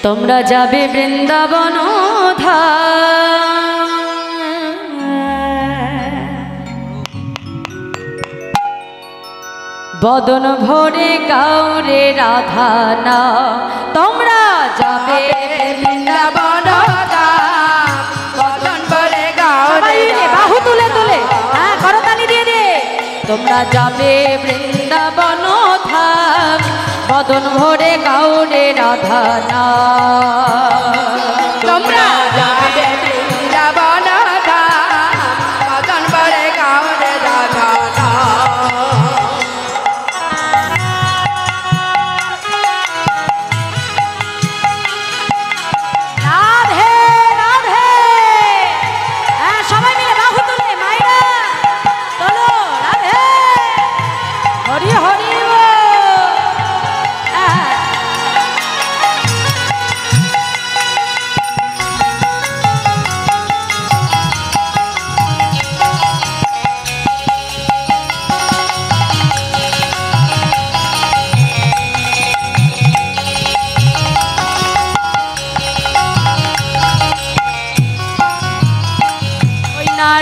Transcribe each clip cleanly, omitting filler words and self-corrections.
তোমরা যাবে বৃন্দাবন ধাম, বদন ভরে গাওরে রাধা নাম। তোমরা যাবে বৃন্দাবন ধাম, বদন ভরে গাওরে, বাহু তুলে তুলে হ্যাঁ করতালি দিয়ে দে। তোমরা যাবে বৃন্দাবন ধাম, বদন ভরে গাওরে রাধা নাম। তোমরা যাবে বৃন্দাবন ধাম, বদন ভরে গাওরে রাধা নাম। রাধে রাধে, হ্যাঁ সবাই মিলে বাহু তুলে মাইরা তোলো রাধে, হরি হরি বল।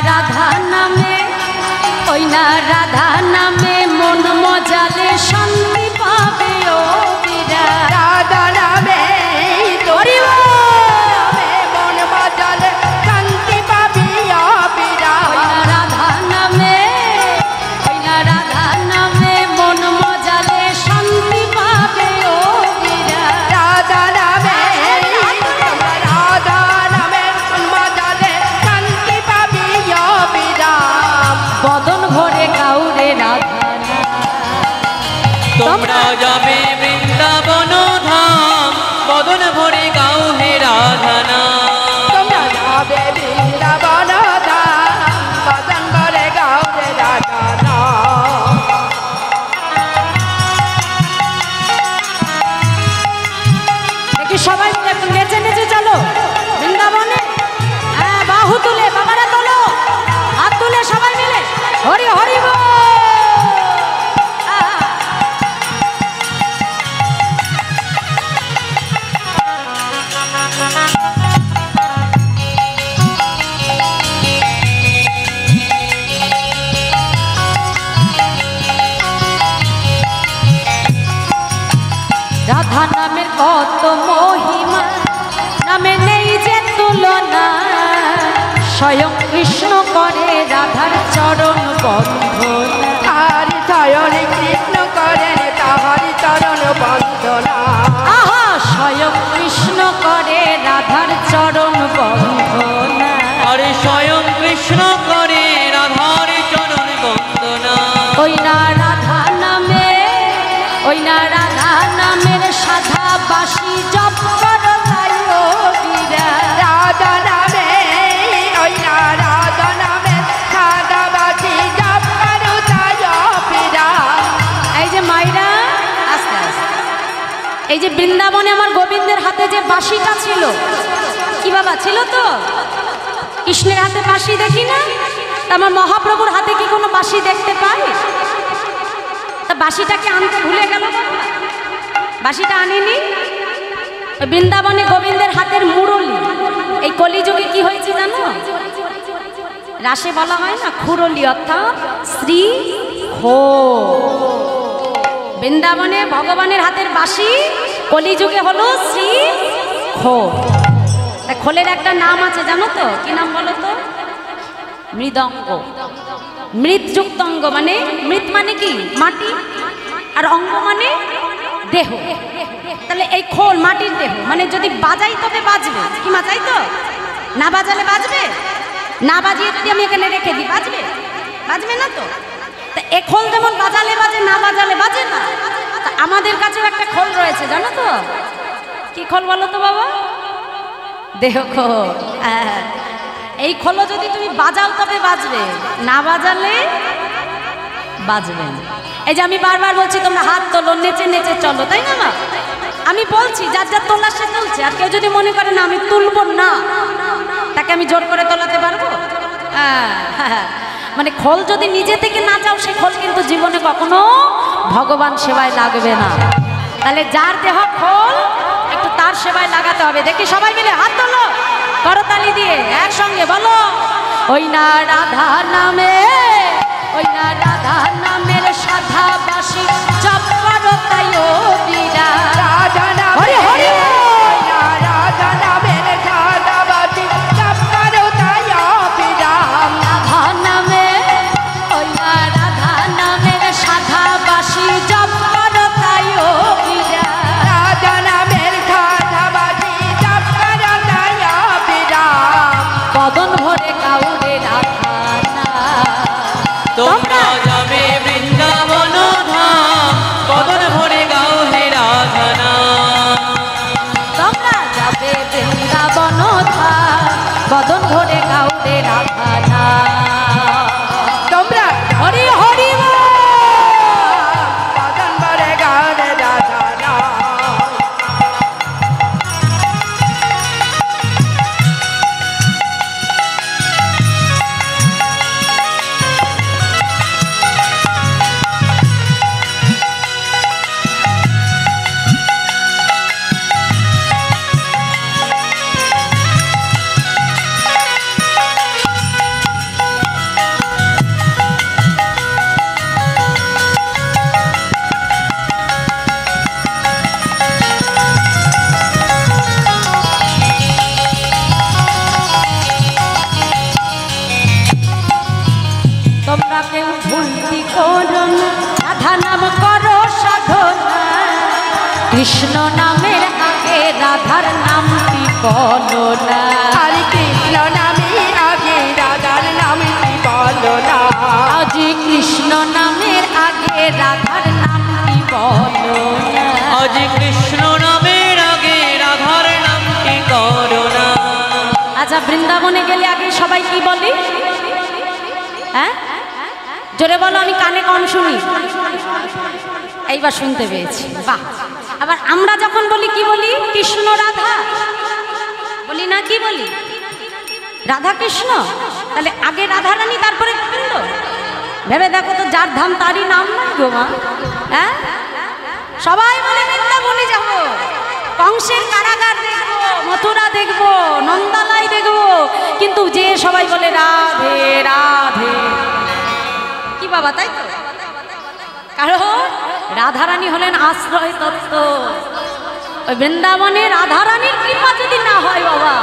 রাধা নামে, ওই না রাধা নামে মন মজালে শান্তি পাবে ও বীরা। রাধা নামে তোরি মন মজালে শান্তি পাবি অবিরা। ওই না রাধা নামে, ওই না রাধা নামে মন মজালে শান্তি পাবে ও বীরা। রাধা নামে, রাধা নামে মন মজালে শান্তি পাবি অবিরা। বদন ভরে গাউরে রাধা নাম। তোমরা যাবে বৃন্দাবন ধাম, বদন ভরে গাও হে রাধা নাম। তোমরা যাবে বৃন্দাবন ধাম, বদন ভরে গাও রে রাধা নাম। দেখি সবাই মিলে একটু নেচে নেচে চলো বৃন্দাবনে। হ্যাঁ বাহু তুলে বাবারা তোলো, হাত তুলে সবাই মিলে হরি হরি বল। রাধা নামের কত মহিমা, নামে নেই যে তুলনা। স্বয়ং কৃষ্ণ করে রাধার চরণ বন্ধনা। তাহারি চরণ কৃষ্ণ করেন, তাহারি চরণ বন্দনা। আহা স্বয়ং কৃষ্ণ করে রাধার চরণ বন্ধনা। আরে স্বয়ং কৃষ্ণ করে রাধার চরণ বন্দনা। ওই না রাধা নামে, ওই না রাধা নামের সাধা বাসি জপ করো তাই ও বীরা। রাধা নামে, ওই না রাধা নামে সাদা বাজি জপ করো তাই অবিরা। এই যে মাইরা আস্তে আস্তে, এই যে বৃন্দাবনে আমার গোবিন্দের হাতে যে বাঁশিটা ছিল, কি বাবা ছিল তো? কৃষ্ণের হাতে বাঁশি দেখি না, তা আমার মহাপ্রভুর হাতে কি কোনো বাঁশি দেখতে পাই? তা বাঁশিটাকে আনতে ভুলে গেল, বাঁশিটা আনিনি। ওই বৃন্দাবনে গোবিন্দের হাতের মুরলি। এই কলিযুগে কি হয়েছে জানো? রাসে বলা হয় না খুরলি, অর্থাৎ শ্রী হো। বৃন্দাবনে ভগবানের হাতের বাঁশি, কলিযুগে হলো শ্রী খোল। খোলের একটা নাম আছে জানো তো? কি নাম বলো তো? মৃদঙ্গ। মৃৎযুক্ত অঙ্গ মানে, মৃৎ মানে কি মাটি, আর অঙ্গ মানে দেহ। তাহলে এই খোল মাটির দেহ, মানে যদি বাজাই তবে বাজবে। কি বাজাই তো? না বাজালে বাজবে? না বাজিয়ে যদি আমি এখানে রেখে দিই বাজবে? বাজবে না তো। তা এ খোল যেমন বাজালে বাজে, না বাজালে বাজে না। তা আমাদের কাছেও একটা খোল রয়েছে জানো তো? কি খোল বলো তো বাবা? দেহ খোল। এই খোলও যদি তুমি বাজাও তবে বাজবে, না বাজালে বাজবে না। এই যে আমি বারবার বলছি তোমরা হাত তোলো, নেচে নেচে চলো, তাই না মা? আমি বলছি যার যার তোলা সে তুলছে। আর কেউ যদি মনে করে না আমি তুলবো না, তাকে আমি জোর করে তোলাতে পারবো? মানে খোল যদি নিজে থেকে না চাও, সে খোল কিন্তু জীবনে কখনো ভগবান সেবায় লাগবে না। তাহলে যার দেহ খোল, একটু তার রাধার সেবায় লাগাতে হবে। দেখি সবাই মিলে হাত তোলো করতালি দিয়ে একসঙ্গে বলো, ওই না রাধা নামে, ওই না রাধা নামের সাধাবাসী জপ করো তাই ও বিরা। রাধা নামে, রাধা নামের সাধাবাসী জপ করো তাই অবিরাম। রাধা নামে, ওই না রাধা নামের সাধাবাসী জপ করো তাই ও বিরা। রাধা নামের সাধাবাসী জপ করো তাই অবিরাম। বদন ভরে কাউরে রাধা নাম। তোমরা যাবে বৃন্দাবন ধাম, বদন ভরে গাও হে রাধা নাম। তোমরা যাবে বৃন্দাবন ধাম, বদন ভরে কাউরে রাধা নাম। তোমরা হরি হরি বল। বদন ভরে গাওরে রাধা নাম। তোমরা কেউ ভুলটি করো না, রাধা নাম করো সাধনা। কৃষ্ণ নামের আগে রাধার নামটি বলো না। হরে কৃষ্ণ নামে আগে রাধার নামটি বলো না। আজি কৃষ্ণ নামের আগে রাধার নামটি বলো না। আজ কৃষ্ণ নামের আগে রাধার নামটি করো না। আচ্ছা, বৃন্দাবনে গেলে আগে সবাই কি বলি? হ্যাঁ জোরে বলো, আমি কানে কম শুনি। এইবার শুনতে পেয়েছি, বাহ। আবার আমরা যখন বলি কি বলি? কৃষ্ণ রাধা বলি না, কি বলি? রাধা কৃষ্ণ। তাহলে আগে রাধা রানী, তারপরে গোবিন্দ। ভেবে দেখো তো, যার ধাম তারই নাম নাই গো মা। হ্যাঁ সবাই বলে বৃন্দাবনে যাব, কংসের কারাগার দেখবো, মথুরা দেখবো, নন্দালয় দেখবো, কিন্তু যে সবাই বলে রাধে রাধে। কি বাবা, তাই তো? কারণ রাধারানী হলেন আশ্রয় তত্ত্ব। ওই বৃন্দাবনে রাধারানীর কৃপা যদি না হয় বাবা,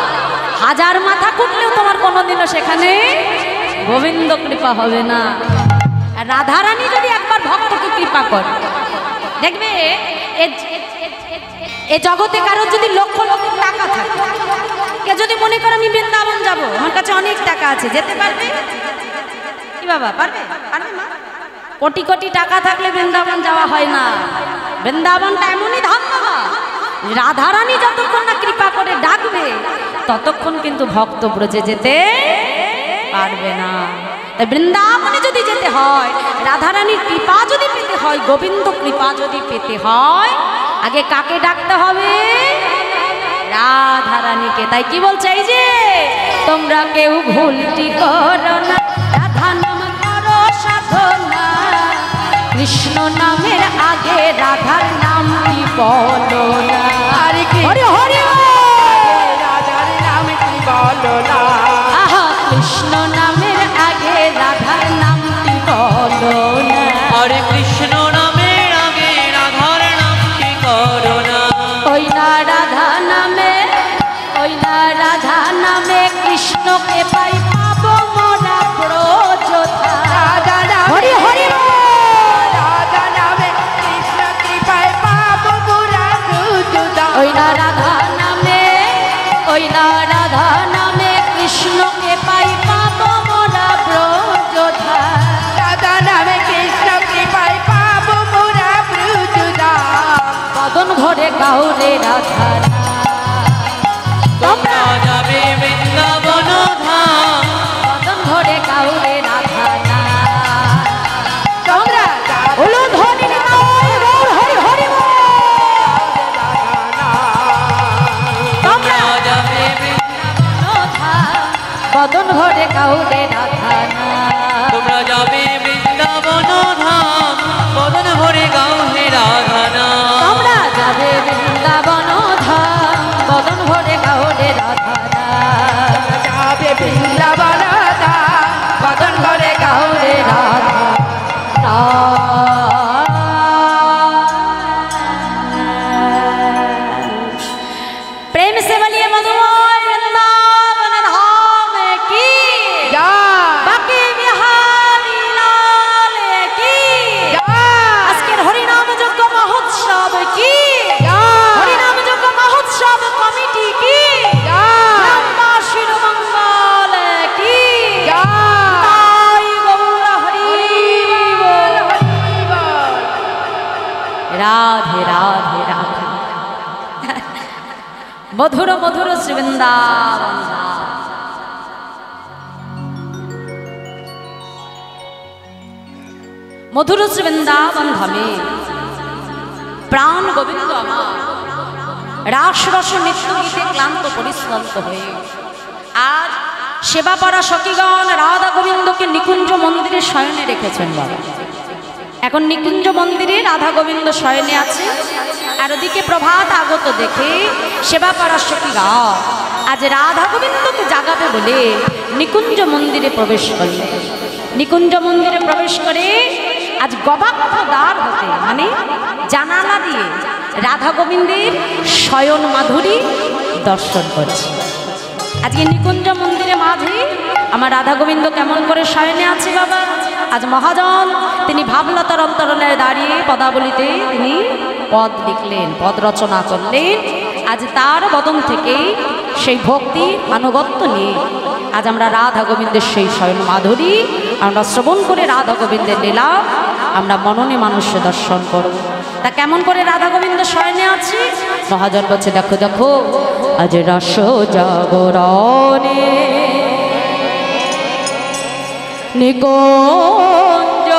হাজার মাথা কুটলেও তোমার কোনোদিনও সেখানে গোবিন্দ কৃপা হবে না। আর রাধারানী যদি একবার ভক্তকে কৃপা করে, দেখবে এ জগতে কারোর যদি লক্ষ লক্ষ টাকা থাকে, কে যদি মনে করে আমি বৃন্দাবন যাব, আমার কাছে অনেক টাকা আছে, যেতে পারবে কি বাবা? পারবে? পারবে না। কোটি কোটি টাকা থাকলে বৃন্দাবন যাওয়া হয় না। বৃন্দাবনটা এমনই ধাম বাবা, রাধারানী যতক্ষণ না কৃপা করে ডাকবে ততক্ষণ কিন্তু ভক্ত ব্রজে যেতে পারবে না। তাই বৃন্দাবনে যদি যেতে হয়, রাধারানীর কৃপা যদি পেতে হয়, গোবিন্দ কৃপা যদি পেতে হয়, আগে কাকে ডাকতে হবে? রাধারানীকে। তাই কি বলছে? এই যে তোমরা কেউ ভুলটি করো না, রাধা নাম করো সাধনা। কৃষ্ণ নামের আগে রাধার নামটি বলো না। হরে হরি হরি রাধার নামটি বলো না। আহা, কৃষ্ণ নামের আগে রাধার নামটি বলো না। হরে কৃষ্ণ নামের আগে রাধার নামটি করো না। ওই না রাধা নামে, ওই না রাধা নামে কৃষ্ণকে পাই পাবো মোরা ব্রজধা। রাধা নামে, হরি হরি রাধা নামে কৃষ্ণ কৃপায় পাবো মোরা ব্রজধাম। ওই না রাধা নামে, ওই না রাধা নামে কৃষ্ণকে পাই পাবো মোরা ব্রজধা। রাধা নামে কৃষ্ণ কৃপায় পাবো মোরা ব্রজধাম। বদন ভরে গাউরে রাধা নাম। তোমরা যাবে বৃন্দাবন ধাম, বদন ভরে গাউরে রাধা নাম। তোমরা হলো ধ্বনি নিতাই গৌর হরি হরি বল। তোমরা যাবে বৃন্দাবন ধাম, বদন ভরে গাউরে রাধা নাম। তোমরা যাবে বৃন্দাবন ধাম, বদন ভরে গাও হে রাধা নাম। তোমরা যাবে বৃন্দাবন ধাম, মধুর মধুর শ্রীবৃন্দাবন মধুর শ্রীবৃন্দাবন ধামে প্রাণ গোবিন্দ আমার রাস রস নৃত্য গীতে ক্লান্ত পরিশ্রান্ত হয়ে আজ সেবা পরা সখীগণ রাধা গোবিন্দকে নিকুঞ্জ মন্দিরে শয়নে রেখেছেন বাবা। এখন নিকুঞ্জ মন্দিরে রাধা গোবিন্দ শয়নে আছে, আর ওদিকে প্রভাত আগত দেখে সেবা করার সখীরা আজ রাধা গোবিন্দকে জাগাবে বলে নিকুঞ্জ মন্দিরে প্রবেশ করলে। নিকুঞ্জ মন্দিরে প্রবেশ করে আজ গবাক্ষ দ্বার হতে মানে জানালা দিয়ে রাধা গোবিন্দের শয়ন মাধুরী দর্শন করছে। আজকে নিকুঞ্জ মন্দিরে মাঝে আমার রাধা গোবিন্দ কেমন করে শয়নে আছে বাবা। আজ মহাজন তিনি ভাবলতার অন্তরণে দাঁড়িয়ে পদাবলিতে তিনি পদ লিখলেন, পদ রচনা করলেন। আজ তার বদন থেকে সেই ভক্তি আনুগত্য নিয়ে আজ আমরা রাধা গোবিন্দের সেই শয়ন মাধুরী আমরা শ্রবণ করে রাধা গোবিন্দের লীলা আমরা মননে মানুষে দর্শন করব। তা কেমন করে রাধা গোবিন্দ শয়নে আছে মহাজন বলছে, দেখো দেখো আজ রস জাগরণে নিকুঞ্জ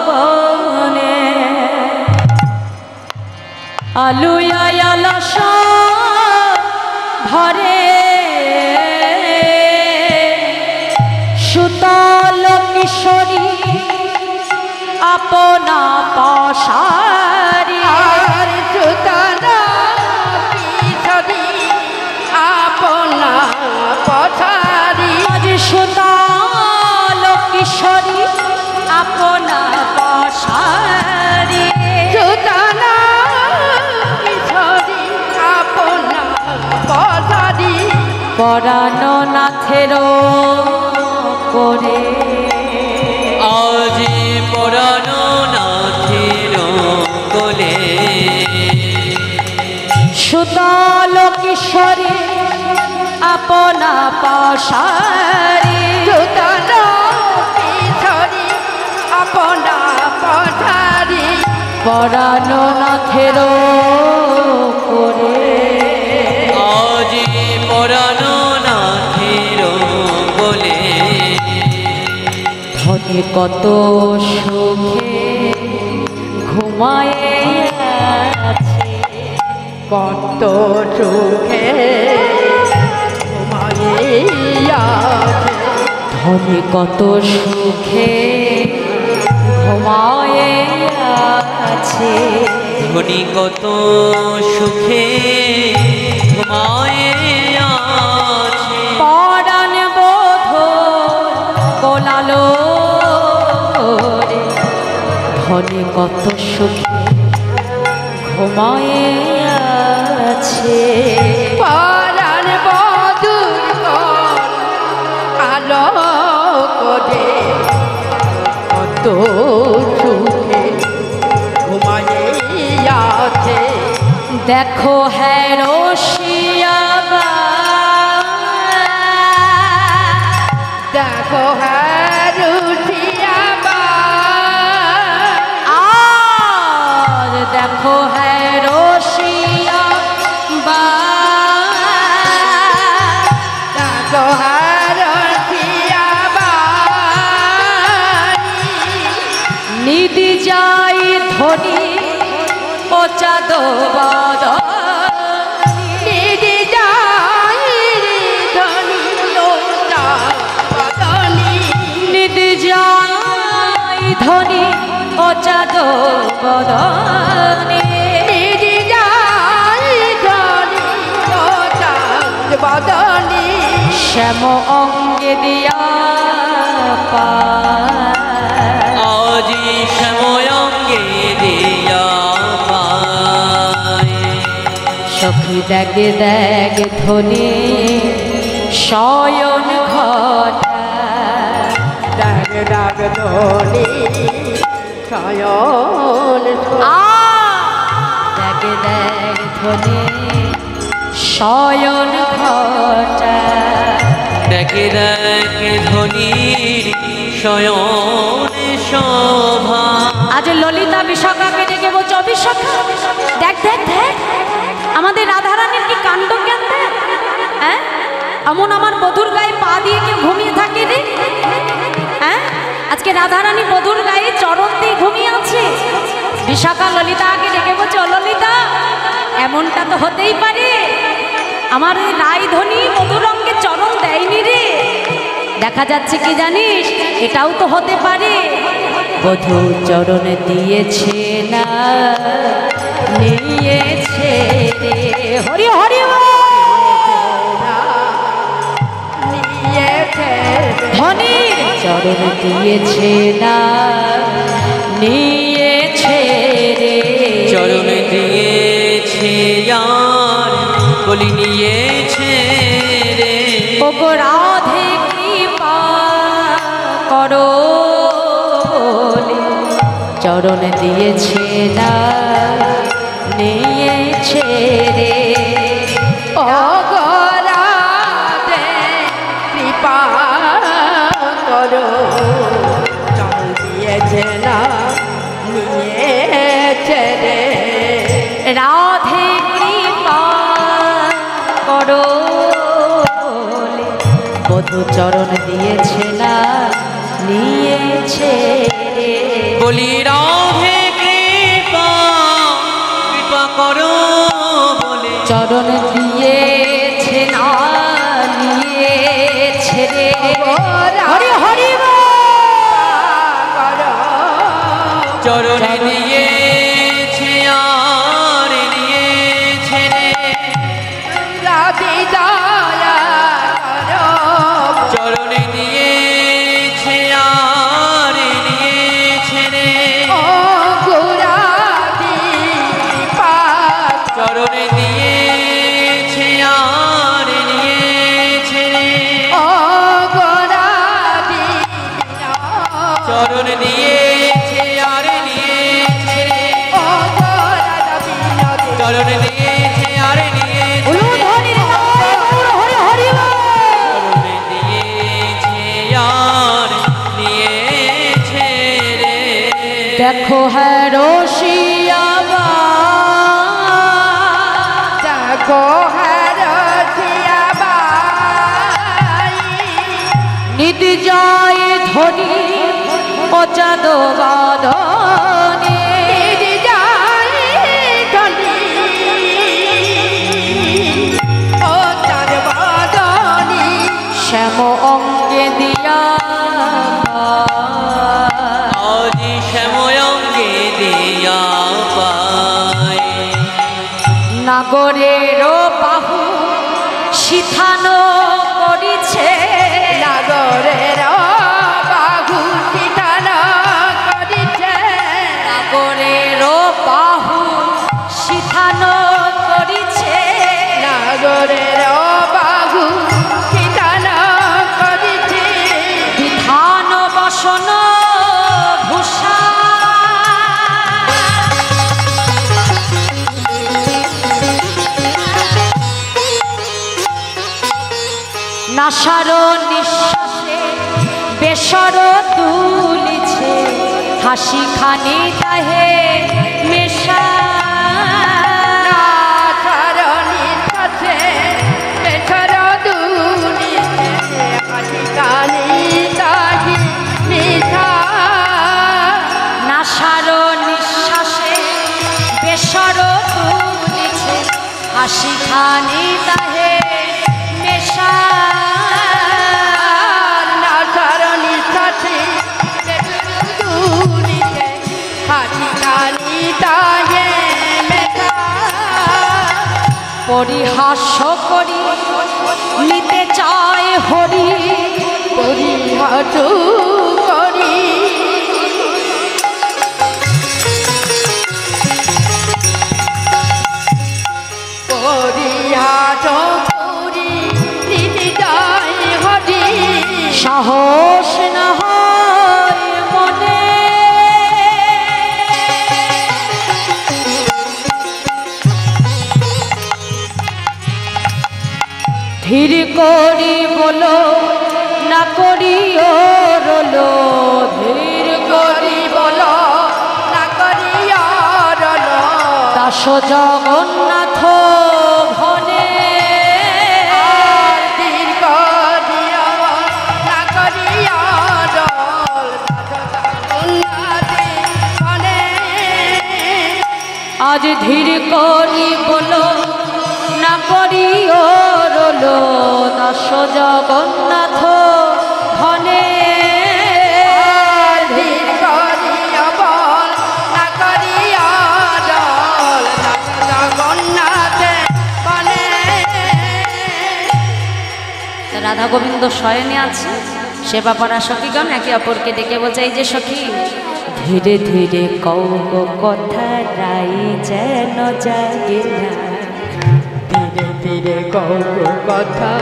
ভবনে আলুয়া আলস ভরে সুতল কিশোরী আপনা পশারি আর সুতনা কিশোরী আপনা পছারি আজ সুতল কিশোরী আপনা পশারি সুতনা কিশোরী আপনা পছারি পরাণ নাথের করে আজি পরাণ নাথের কোলে সুতল কিশোরী আপনা পশারি সুতনা কিশোরী আপনা পছারি পরাণ নাথের করে আজি পরাণ নাথের কোলে ধনে কত সুখে ঘুমায় আছে কত সুখে ঘুমাইয়াছে ধনে কত সুখে ঘুমায় আছে ধনী কত সুখে ঘুমায়ে আছে পরাণ বোধ কোলালো রে ধনে কত সুখে ঘুমায় আছে পরাণ বধুর আলো করে কত সুখে ঘুমাইয়াছে দেখো হ্যাঁ রসিয়াবা দেখো রুঠিয়াবা আর দেখো হ্যাঁ রসিয়াবা দেখো রুঠিয়াবা নিদি যাই ধনী ও চাঁদ বদ দিদি যাই ধনী লোটা বদনী নিদি যাই ধনী ও চাঁদ বদনে দিদি যাই ধনী লোটা বদনী শ্যাম অঙ্গে দিয়া পায় আজি সময়ঙ্গে দিয়া পায় সখী দেখে দেখ ধনী শয়ন ঘটা ডাক ডাক ধনী শয়ন দেখে দেখ ধনী শয়ন ঘটা দেখে দেখে ধনীর শয়ন শোভা আজ ললিতা বিশাখাকে ডেকে বলছো, বিশাখা দেখ দেখ দেখ আমার এমন আমার বধুর গায়ে পা দিয়ে কেউ ঘুমিয়ে থাকে রে? হ্যাঁ, আজকে রাধারানী বধুর গায়ে চরণ দিয়ে ঘুমিয়ে আছে। বিশাখা ললিতা আগে ডেকে বলছে, ও ললিতা, এমনটা তো হতেই পারে, আমার রায়ধনী বধুর অঙ্গে চরণ দেয়নি রে। দেখা যাচ্ছে কি জানিস, এটাও তো হতে পারে, বধূ চরণ দিয়েছে না নিয়েছে রে। হরি হরি ধনির চরণ দিয়েছে না নিয়েছে রে। চরণ দিয়েছে আর বলি নিয়েছে রে। ওগো রাধে কৃপা করো বলে চরণ দিয়েছে না নিয়েছে রে। ওগো রাধে কৃপা করো, চরণ দিয়েছে না নিয়েছে রে। রাধে কৃপা করো বলে বধূ চরণ দিয়েছে না নিয়েছে রে। বলি রাধে কৃপা কৃপা করো বলে চরণ দিয়েছে না নিয়েছে রে। হরি হরি করো, চরণ দিয়েছে আর নিয়েছে রে। রাধে দয়া করো, চরণ দিয়েছে আর নিয়েছে রে। ওগো রাধে কৃপা চরণ দিয়েছে আর নিয়েছে রে। ওগো রাধে চরণ দিয়েছে আর নিয়েছে রে। ওগো রাধা বিনোদে চরণ দিয়েছে আর নিয়েছে উলু ধরি রে হরি হরি চরণ দিয়েছে আর নিয়েছে রে। দেখো হ্যাঁ রসিয়া দেখো হরথিয়া বাই, নিদ জয় ধরি ও চাঁদ বাদনে নিজ যায় ধনি, ও তার বাদনী, শ্যাম অঙ্গে দিয়া আজি শ্যাময়ঙ্গে দিয়া পায়। নাগরের বাহু শিথানো করিছে নাগরের বাহু শিথান করিছে, নাগরের বাহু শিথানো করিছে নাগরের বাহু শিথান করিছে, বিধান বসন ভূষা নাসার নিঃশ্বাসে বেসর তুলিছে, হাসি খানি তাহে মেশা নাথরণী কাছে বেছর দুনিতে, হাসি কানি তাহি নিশা, নাসার নিঃশ্বাসে বেসর তুলিছে, হাসি খানি তাহে মেশা নাথরণী কাছে বেছর দুনিতে, হাসি কানি তাহে মেঘা, পরিহাস্য করি নিতে চায় হরি পরিহাস করি পরিহাস করি নিতে যায় হরি, সাহস না হয় মনে ধীর করি বলো না করিও রলো, ধীর করি বলো না করি রল, দাস জগন্নাথ ঘনে দীর্ঘ করিও রলো দশ জগন্নাথ ধনে ধীর করিয়া বল না করিয়া ডল জগন্নাথে বনে। রাধা গোবিন্দ শয়নে আছে, সেবা পরা সখীগণ একে অপরকে ডেকে বলছে, এই যে সখী ধীরে ধীরে কও গো কথা রাই যেন জাগে না। ধীরে ধীরে কও কথা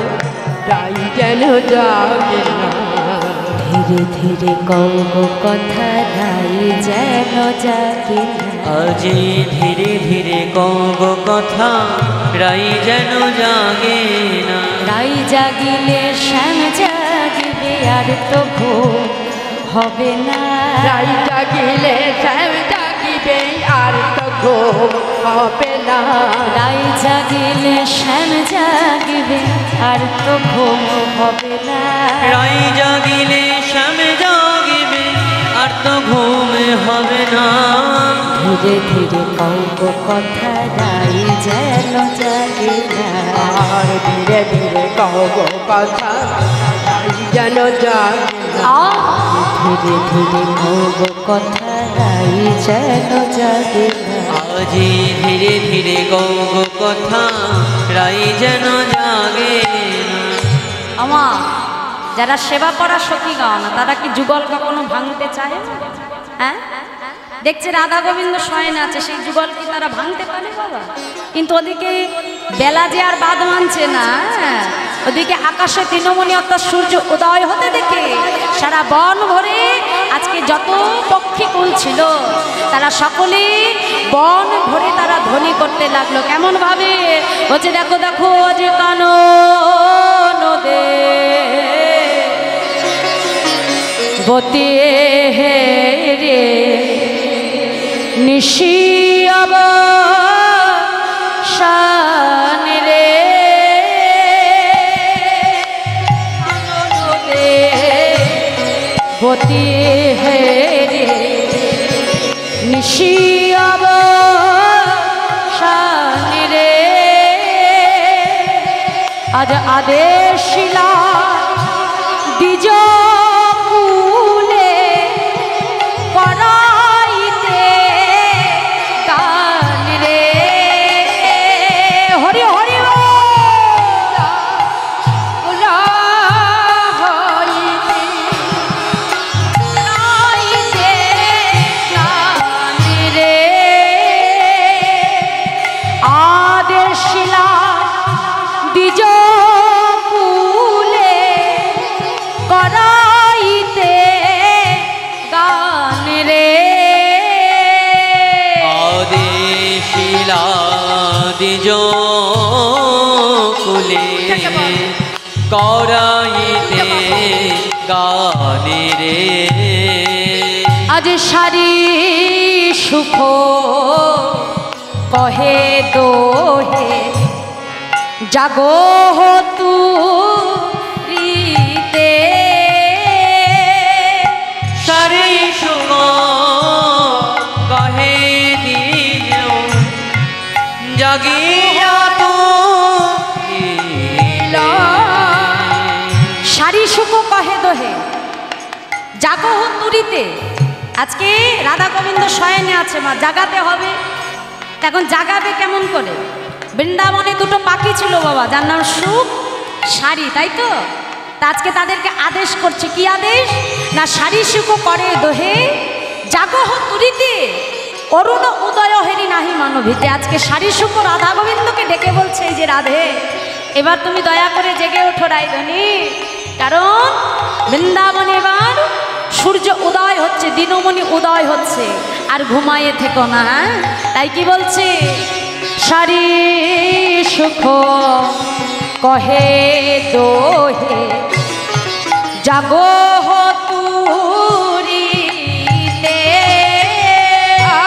তাই যেন জাগে না। ধীরে ধীরে কও গো কথা রাই যেন জাগে না। আজি ধীরে ধীরে কব কথা রাই যেন জাগে না। রাই জাগিলে শ্যাম জাগিবে আর তো ঘুম হবে না। রাই জাগিলে শ্যাম জাগিবে আর তো ঘুম হবে না। রাই জাগিলে শ্যাম জাগিবে আর তো ঘুম হবে না। রাই জাগিলে শ্যাম জাগিবে আর তো ঘুম হবে না। ধীরে ধীরে কও গো কথা রাই যেন জাগে না। আর ধীরে ধীরে কও কথা তাই যেন জাগে না। ধীরে ধীরে কও গো কথা রাই যেন জাগে না। আজি ধীরে ধীরে কব কথা রাই যেন জাগে না। আমা যারা সেবা করা সখীগণ তারা কি যুগল কখনো ভাঙতে চায়? হ্যাঁ, দেখছে রাধা গোবিন্দ শয়ন আছে, সেই যুগল কি তারা ভাঙতে পারে বাবা? কিন্তু ওদিকে বেলা যে আর বাদ মানছে না, ওদিকে আকাশে তৃণমণি অর্থাৎ সূর্য উদয় হতে দেখে সারা বন ভরে আজকে যত পক্ষী কুল ছিল তারা সকলে বন ভরে তারা ধ্বনি করতে লাগলো। কেমন ভাবে বলছে, দেখো দেখো যে কানো নদে বতে হে রে নিশিয়াব শান রে বতে হে রে নিশিয়াব শান রে আজ আদেশিলা দ্বিজ কুলে করাইতে গান রে। হরি হরি উলা হইতে করাইতে গান রে। আদেশিলা দ্বিজ কুলে করাইতে গান রে। আদেশিলা দ্বিজ কুলে করাইতে গানে রে। আজ সারি সুখ কহে দোহে জাগো তু রিতে সারি সুগ কহে দিও জাগিয়া তো সারি সুখ কহে দোহে জাগো তুরিতে। আজকে রাধা গোবিন্দ শয়নে আছে, মা জাগাতে হবে। এখন জাগাবে কেমন করে? বৃন্দাবনে দুটো পাখি ছিল বাবা, যার নাম সুখ সারি, তাই তো? তা আজকে তাদেরকে আদেশ করছে, কি আদেশ না, সারি সুখ করে দোহে জাগো তুরিতে অরুণ উদয় হেরি নাহি মানভীতে। আজকে সারি সুখ রাধা গোবিন্দকে ডেকে বলছে, এই যে রাধে এবার তুমি দয়া করে জেগে ওঠো রাইধনী, কারণ বৃন্দাবনে এবার সূর্য উদয় হচ্ছে, দিনমণি উদয় হচ্ছে, আর ঘুমায়ে থেকো না। হ্যাঁ, তাই কি বলছে, সারি সুখ কহে দোহে জাগো তুরিতে।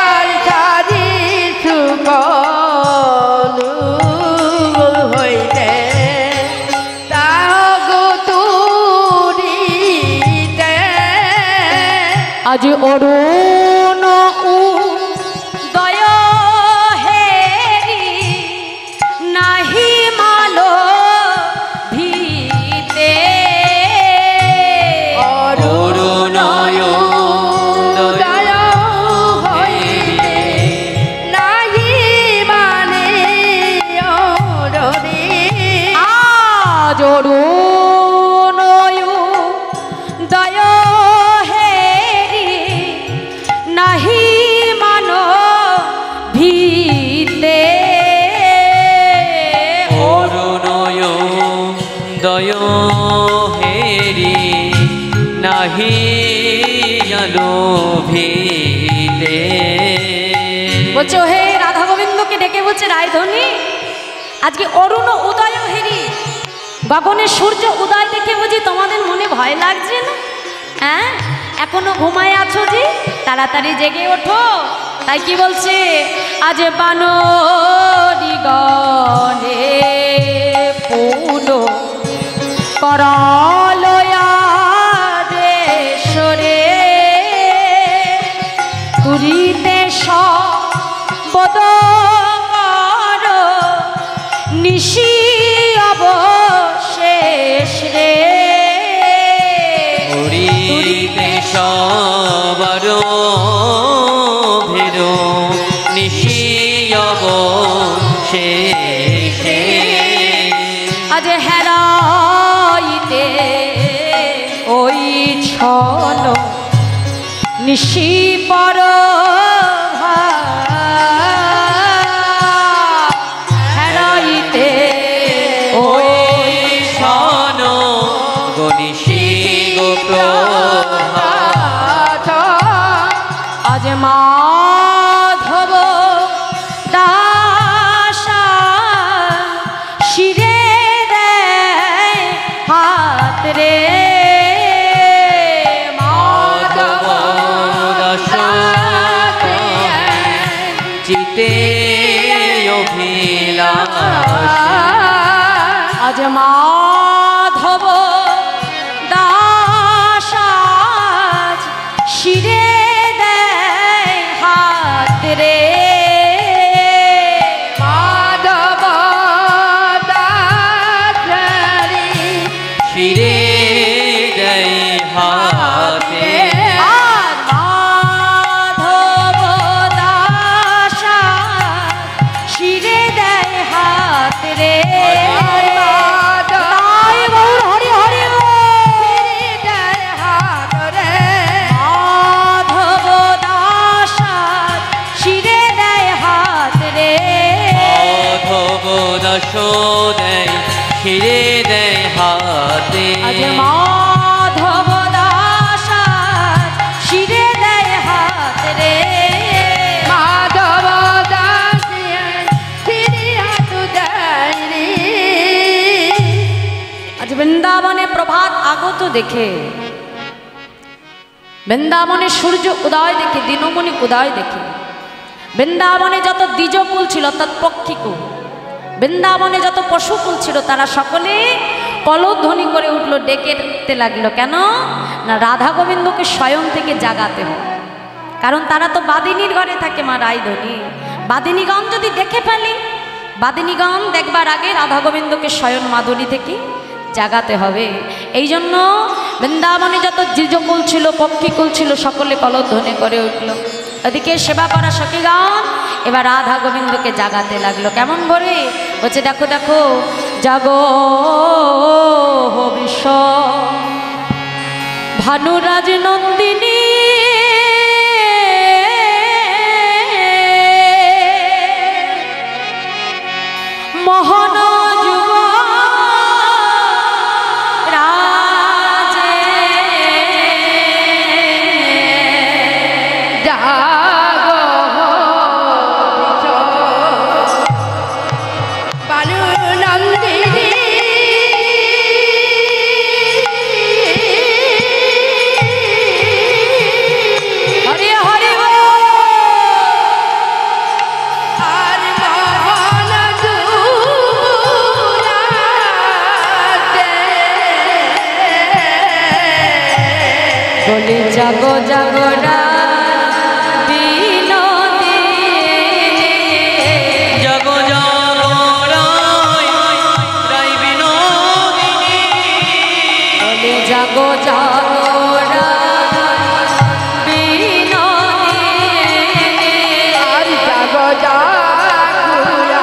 আর সারি সুখ হইতে তাগো তুরিতে। আজ অরুণ উদয় হেরি নাহি মা উদয় হেরি নাহি জানো ভিতে। বলছে হে রাধা গোবিন্দকে ডেকে বলছে রায়ধনী আজকে অরুণ উদয় হেরি গগনে সূর্য উদয় দেখে বুঝি তোমাদের মনে ভয় লাগছে না? হ্যাঁ এখনো ঘুমায় আছো যে, তাড়াতাড়ি জেগে ওঠো। তাই কি বলছে আজ বানরি গণে পুন করলয়া দেশরে তুরিতে সবদ কর নিশি অবশেষ রে। পুরীতে সবার ভেরো নিশি অবশেষে আজ হেরাইতে ওই ছল নিশি পর হেরাইতে ওই শন গণিষী গোপ্রভাত। আজ মাধব দাসা শিরে দেয় হাত রে। মাধব চিতে অভিলাষ আজ মাধব দাসা শিরে দেয় হাত রে। মাধব দাসরি শিরে দেয় হাতে। আর মাধব দাসা শিরে দেয় হাত রে। তাই গৌর হরি হরি মাধব দাসা শিরে দেয় হাত রে। মাধব দাস দেয় শিরে দেয় হাতে। আজ মাধব দাসা শিরে দেয় হাত রে। মাধব দাসিয়া ফিরি হাত দেয় রে। আজ বৃন্দাবনে প্রভাত আগত দেখে, বৃন্দাবনে সূর্য উদয় দেখে, দিনমণি উদয় দেখে, বৃন্দাবনে যত দ্বিজকুল ছিল অর্থাৎ পক্ষীকুল, বৃন্দাবনে যত পশুকুল ছিল তারা সকলে কলধ্বনি করে উঠলো, ডেকেতে লাগলো। কেন না রাধা গোবিন্দকে স্বয়ং থেকে জাগাতে হয়। কারণ তারা তো বাদিনীর ঘরে থাকে মা রায়ধনী। বাদিনীগণ যদি দেখে ফেলে, বাদিনীগণ দেখবার আগে রাধা গোবিন্দকে স্বয়ং মাধুরী থেকে জাগাতে হবে। এই জন্য বৃন্দাবনে যত দ্বিজকুল ছিল পক্ষীকুল ছিল সকলে কলধ্বনি করে উঠল। ওদিকে সেবা করা সখীগণ এবার রাধা গোবিন্দকে জাগাতে লাগলো। কেমন করে বলছে দেখো দেখো জাগো বিশ্ব ভানুরাজ নন্দিনী মোহন যুব রাজে জাগো বালু নন্দিনী হরে হরে আর মোহন দুরাতে বলি জাগো জাগো জগ জগ রায় বিনোদিনী। বলি জাগো জাগো আর জাগো জাগুরা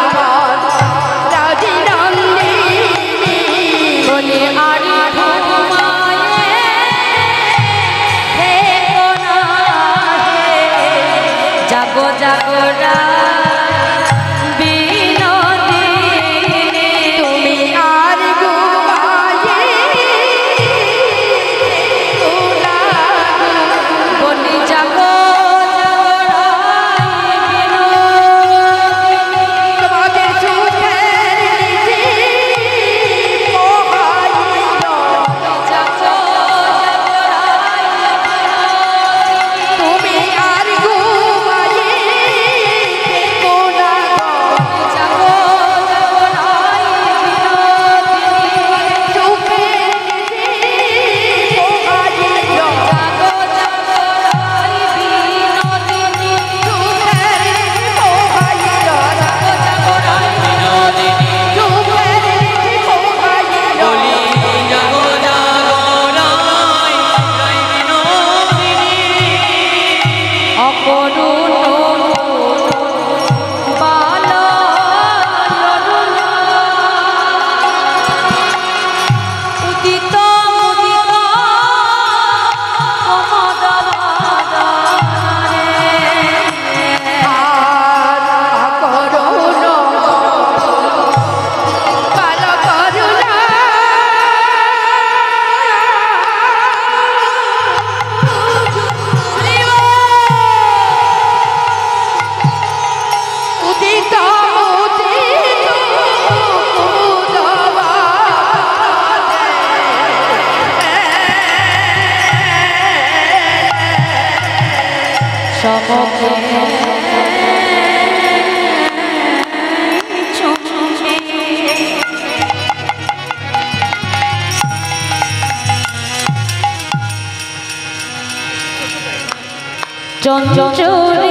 রাজি নন্দিনী বলি আরি ঘুমায়ে হে কোনা হে জাগো জাগো তুমি আর ঘুমায় সমকে চুমকে চঞ্চল